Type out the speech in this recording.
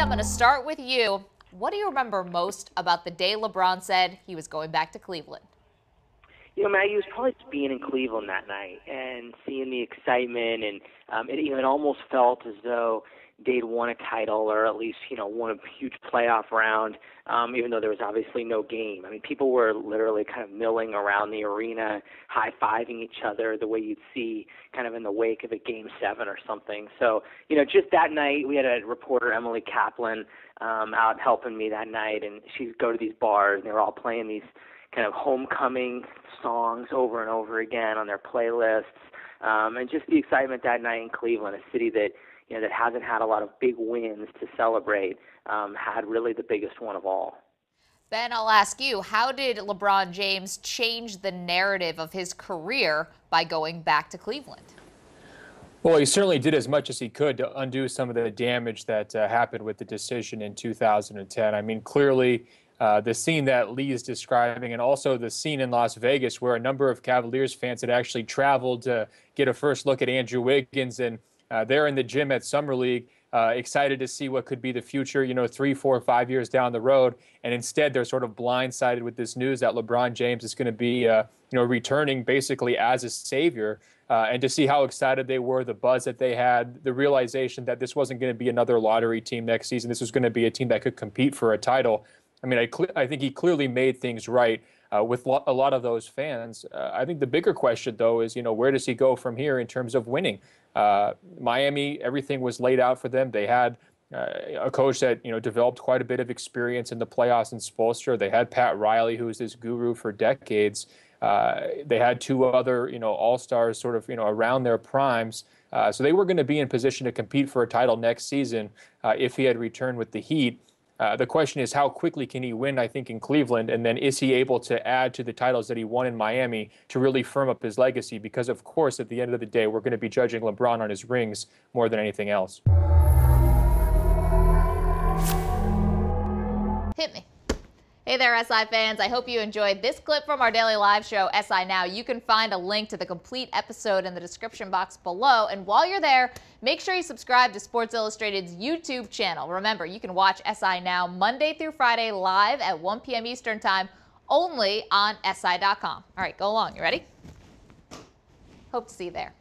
I'm going to start with you. What do you remember most about the day LeBron said he was going back to Cleveland? Maggie, it was probably just being in Cleveland that night and seeing the excitement, and it almost felt as though they'd won a title, or at least won a huge playoff round, even though there was obviously no game. I mean, people were literally kind of milling around the arena, high-fiving each other the way you'd see kind of in the wake of a Game 7 or something. So, just that night, we had a reporter, Emily Kaplan, out helping me that night, and she'd go to these bars, and they were all playing these kind of homecoming songs over and over again on their playlists, and just the excitement that night in Cleveland, a city that that hasn't had a lot of big wins to celebrate, had really the biggest one of all. Ben, I'll ask you, how did LeBron James change the narrative of his career by going back to Cleveland? Well, he certainly did as much as he could to undo some of the damage that happened with the decision in 2010. I mean, clearly, the scene that Lee is describing, and also the scene in Las Vegas where a number of Cavaliers fans had actually traveled to get a first look at Andrew Wiggins, and they're in the gym at Summer League, excited to see what could be the future, 3, 4, 5 years down the road. And instead, they're sort of blindsided with this news that LeBron James is going to be, returning basically as a savior. And to see how excited they were, the buzz that they had, the realization that this wasn't going to be another lottery team next season. This was going to be a team that could compete for a title. I mean, I think he clearly made things right with a lot of those fans. I think the bigger question, though, is, where does he go from here in terms of winning? Miami, everything was laid out for them. They had a coach that, developed quite a bit of experience in the playoffs in Spoelstra. They had Pat Riley, who was this guru for decades. They had 2 other, all-stars sort of, around their primes. So they were going to be in position to compete for a title next season if he had returned with the Heat. The question is, how quickly can he win, I think, in Cleveland? And then is he able to add to the titles that he won in Miami to really firm up his legacy? Because, of course, at the end of the day, we're going to be judging LeBron on his rings more than anything else. Hit me. Hey there, SI fans. I hope you enjoyed this clip from our daily live show, SI Now. You can find a link to the complete episode in the description box below. And while you're there, make sure you subscribe to Sports Illustrated's YouTube channel. Remember, you can watch SI Now Monday through Friday live at 1 p.m. Eastern Time, only on SI.com. All right, go along. You ready? Hope to see you there.